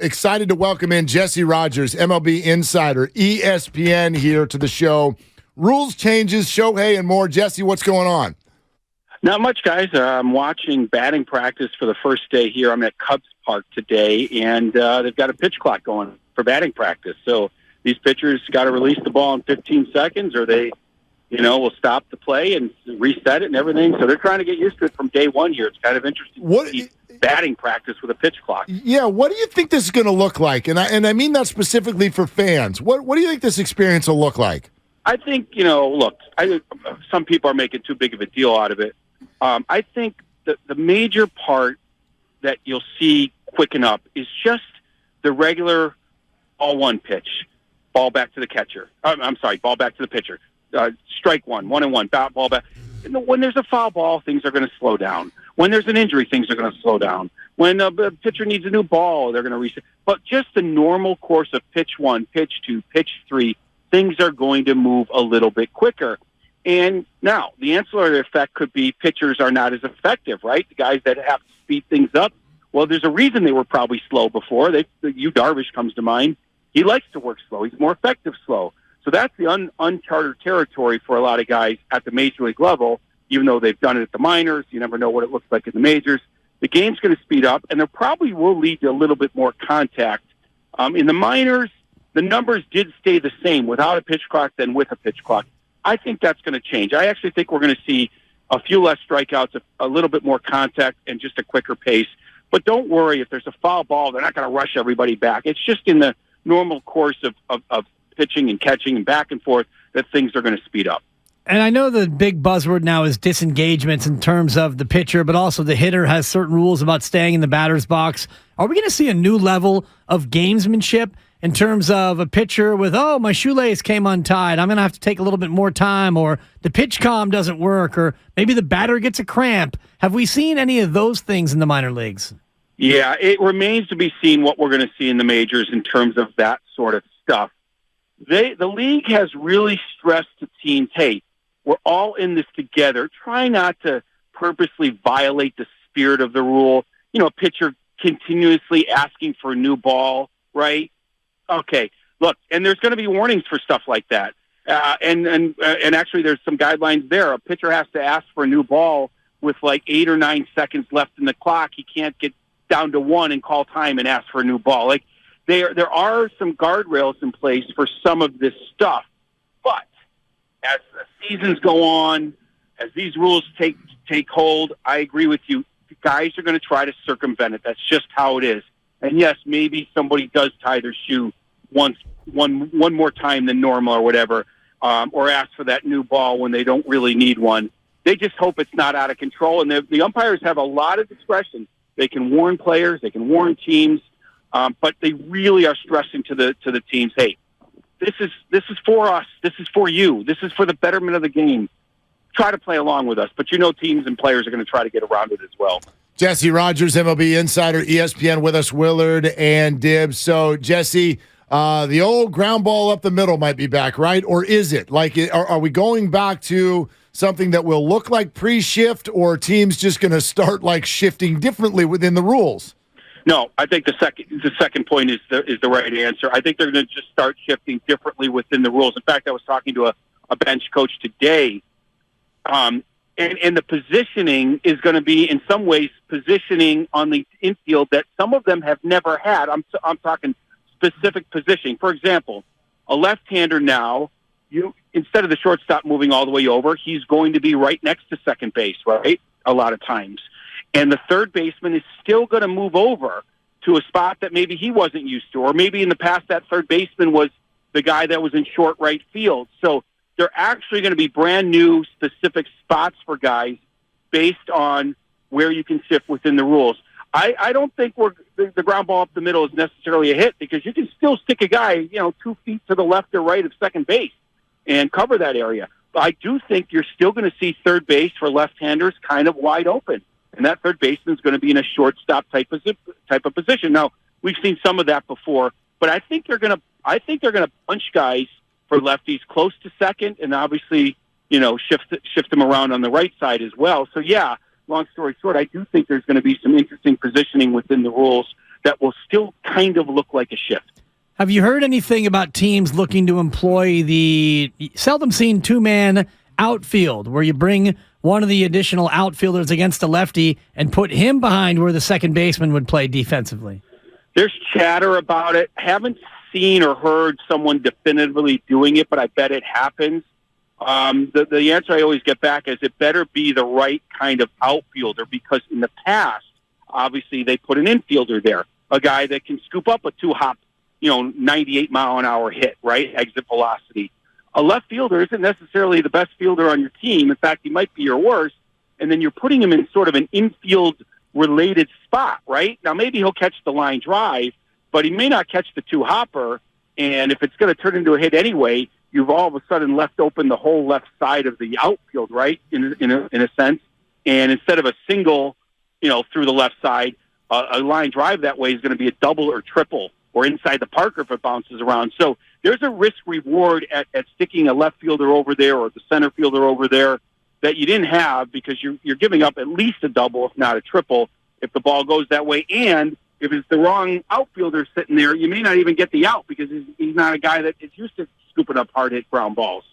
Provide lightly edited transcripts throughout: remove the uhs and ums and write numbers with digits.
Excited to welcome in Jesse Rodgers, MLB insider, ESPN, here to the show. Rules changes, Shohei, and more. Jesse, what's going on? Not much, guys. I'm watching batting practice for the first day here. I'm at Cubs Park today, and they've got a pitch clock going for batting practice. So these pitchers got to release the ball in 15 seconds, or they, will stop the play and reset it and everything. So they're trying to get used to it from day one here. It's kind of interesting. Batting practice with a pitch clock. Yeah, what do you think this is going to look like? And I mean that specifically for fans. What do you think this experience will look like? I think, some people are making too big of a deal out of it. I think the major part that you'll see quicken up is just the regular ball one pitch, ball back to the catcher. Ball back to the pitcher. Strike one, 1-1, ball back. When there's a foul ball, things are going to slow down. When there's an injury, things are going to slow down. When a pitcher needs a new ball, they're going to reset. But just the normal course of pitch one, pitch two, pitch three, things are going to move a little bit quicker. And now, the ancillary effect could be pitchers are not as effective, right? The guys that have to speed things up, well, there's a reason they were probably slow before. Darvish comes to mind. He likes to work slow. He's more effective slow. So that's the uncharted territory for a lot of guys at the major league level. Even though they've done it at the minors, you never know what it looks like in the majors. The game's going to speed up, and there probably will lead to a little bit more contact. In the minors, the numbers did stay the same without a pitch clock than with a pitch clock. I think that's going to change. I actually think we're going to see a few less strikeouts, a little bit more contact, and just a quicker pace. But don't worry, if there's a foul ball, they're not going to rush everybody back. It's just in the normal course of pitching and catching and back and forth that things are going to speed up. And I know the big buzzword now is disengagements in terms of the pitcher, but also the hitter has certain rules about staying in the batter's box. Are we going to see a new level of gamesmanship in terms of a pitcher with, my shoelace came untied, I'm going to have to take a little bit more time, or the pitch comm doesn't work, or maybe the batter gets a cramp? Have we seen any of those things in the minor leagues? Yeah, it remains to be seen what we're going to see in the majors in terms of that sort of stuff. The league has really stressed to teams, hey, we're all in this together. Try not to purposely violate the spirit of the rule. A pitcher continuously asking for a new ball, right? Okay, look, and there's going to be warnings for stuff like that. And actually there's some guidelines there. A pitcher has to ask for a new ball with like 8 or 9 seconds left in the clock. He can't get down to 1 and call time and ask for a new ball. Like there are some guardrails in place for some of this stuff. But as the seasons go on, as these rules take hold, I agree with you. The guys are going to try to circumvent it. That's just how it is. And yes, maybe somebody does tie their shoe one more time than normal or whatever, or ask for that new ball when they don't really need one. They just hope it's not out of control. And the umpires have a lot of discretion. They can warn players, they can warn teams, but they really are stressing to the teams, hey, this is for us. This is for you. This is for the betterment of the game. Try to play along with us. But teams and players are going to try to get around it as well. Jesse Rodgers, MLB insider, ESPN, with us, Willard and Dibs. So, Jesse, the old ground ball up the middle might be back, right? Or is it? Are we going back to something that will look like pre-shift, or are teams just going to start shifting differently within the rules? No, I think the second point is the right answer. I think they're going to just start shifting differently within the rules. In fact, I was talking to a bench coach today, and the positioning is going to be, in some ways, positioning on the infield that some of them have never had. I'm talking specific positioning. For example, a left-hander now, instead of the shortstop moving all the way over, he's going to be right next to second base, right? A lot of times. And the third baseman is still going to move over to a spot that maybe he wasn't used to, or maybe in the past that third baseman was the guy that was in short right field. So they're actually going to be brand new specific spots for guys based on where you can shift within the rules. I don't think the ground ball up the middle is necessarily a hit, because you can still stick a guy, 2 feet to the left or right of second base and cover that area. But I do think you're still going to see third base for left-handers kind of wide open. And that third baseman is going to be in a shortstop type of position. Now, we've seen some of that before, but I think they're going to bunch guys for lefties close to second, and obviously, shift them around on the right side as well. So yeah, long story short, I do think there's going to be some interesting positioning within the rules that will still kind of look like a shift. Have you heard anything about teams looking to employ the seldom seen two-man outfield, where you bring one of the additional outfielders against a lefty and put him behind where the second baseman would play defensively? There's chatter about it. Haven't seen or heard someone definitively doing it, but I bet it happens. The answer I always get back is it better be the right kind of outfielder, because in the past, obviously, they put an infielder there, a guy that can scoop up a two-hop, 98-mile-an-hour hit, right, exit velocity. A left fielder isn't necessarily the best fielder on your team. In fact, he might be your worst, and then you're putting him in sort of an infield-related spot, right? Now, maybe he'll catch the line drive, but he may not catch the two-hopper, and if it's going to turn into a hit anyway, you've all of a sudden left open the whole left side of the outfield, right, in a sense. And instead of a single, through the left side, a line drive that way is going to be a double or triple or inside the Parker if it bounces around. So there's a risk-reward at sticking a left fielder over there or the center fielder over there that you didn't have, because you're giving up at least a double, if not a triple, if the ball goes that way. And if it's the wrong outfielder sitting there, you may not even get the out, because he's not a guy that is used to scooping up hard-hit ground balls.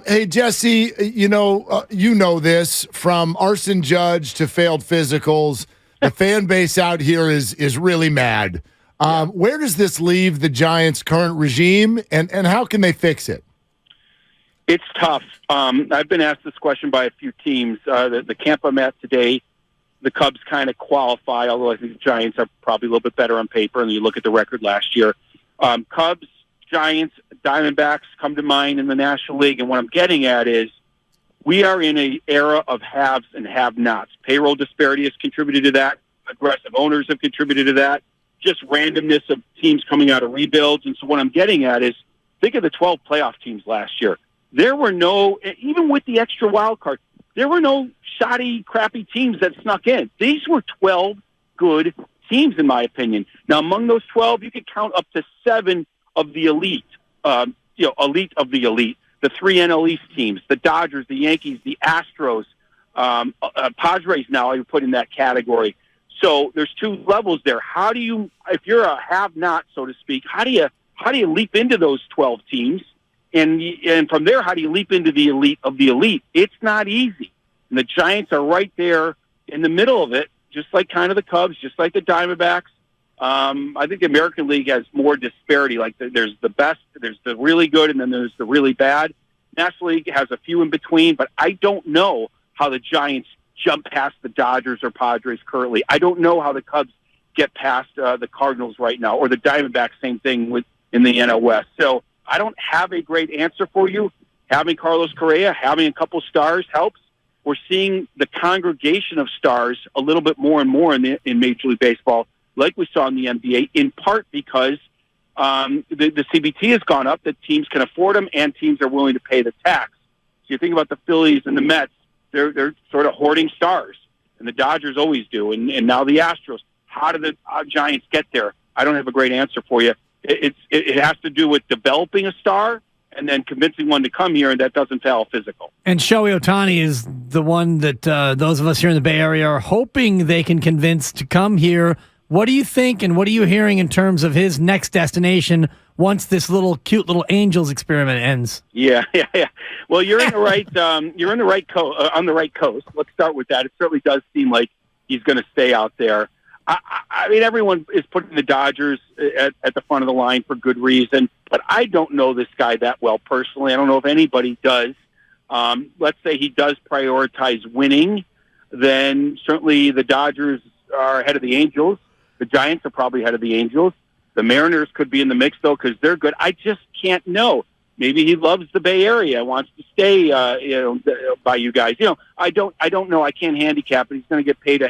Hey, Jesse, you know this, from arson judge to failed physicals, the fan base out here is really mad. Where does this leave the Giants' current regime, and how can they fix it? It's tough. I've been asked this question by a few teams. The camp I'm at today, the Cubs kind of qualify, although I think the Giants are probably a little bit better on paper, and you look at the record last year. Cubs, Giants, Diamondbacks come to mind in the National League, and what I'm getting at is we are in an era of haves and have-nots. Payroll disparity has contributed to that. Aggressive owners have contributed to that. Just randomness of teams coming out of rebuilds. And so what I'm getting at is, think of the 12 playoff teams last year. There were no, even with the extra wild card, there were no shoddy, crappy teams that snuck in. These were 12 good teams, in my opinion. Now, among those 12, you could count up to 7 of the elite, elite of the elite, the 3 NL East teams, the Dodgers, the Yankees, the Astros, Padres now I would put in that category. So there's 2 levels there. How do you, if you're a have-not, so to speak, how do you leap into those 12 teams? And from there, how do you leap into the elite of the elite? It's not easy. And the Giants are right there in the middle of it, just like kind of the Cubs, just like the Diamondbacks. I think the American League has more disparity. Like there's the best, there's the really good, and then there's the really bad. National League has a few in between, but I don't know how the Giants jump past the Dodgers or Padres currently. I don't know how the Cubs get past the Cardinals right now, or the Diamondbacks, same thing in the NL West. So I don't have a great answer for you. Having Carlos Correa, having a couple stars helps. We're seeing the congregation of stars a little bit more and more in Major League Baseball, like we saw in the NBA, in part because the CBT has gone up, that teams can afford them and teams are willing to pay the tax. So you think about the Phillies and the Mets, they're sort of hoarding stars, and the Dodgers always do, and now the Astros. How do the Giants get there? I don't have a great answer for you. It has to do with developing a star and then convincing one to come here, and that doesn't feel physical. And Shohei Ohtani is the one that those of us here in the Bay Area are hoping they can convince to come here. What do you think, and what are you hearing in terms of his next destination once this cute little Angels experiment ends? Yeah. Well, you're in the right. You're in the right on the right coast. Let's start with that. It certainly does seem like he's going to stay out there. I mean, everyone is putting the Dodgers at the front of the line for good reason, but I don't know this guy that well personally. I don't know if anybody does. Let's say he does prioritize winning, then certainly the Dodgers are ahead of the Angels. The Giants are probably ahead of the Angels. The Mariners could be in the mix, though, because they're good. I just can't know. Maybe he loves the Bay Area, wants to stay, by you guys. I don't know. I can't handicap it. He's going to get paid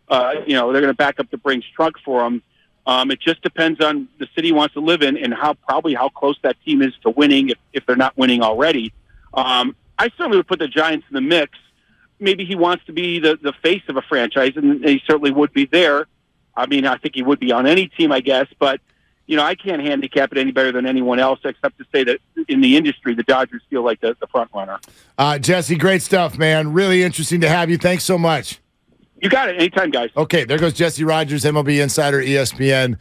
they're going to back up the Brinks truck for him. It just depends on the city he wants to live in and how close that team is to winning, if they're not winning already. I certainly would put the Giants in the mix. Maybe he wants to be the face of a franchise, and he certainly would be there. I mean, I think he would be on any team, I guess, but I can't handicap it any better than anyone else, except to say that in the industry, the Dodgers feel like the front runner. Jesse, great stuff, man. Really interesting to have you. Thanks so much. You got it. Anytime, guys. Okay, there goes Jesse Rodgers, MLB insider, ESPN.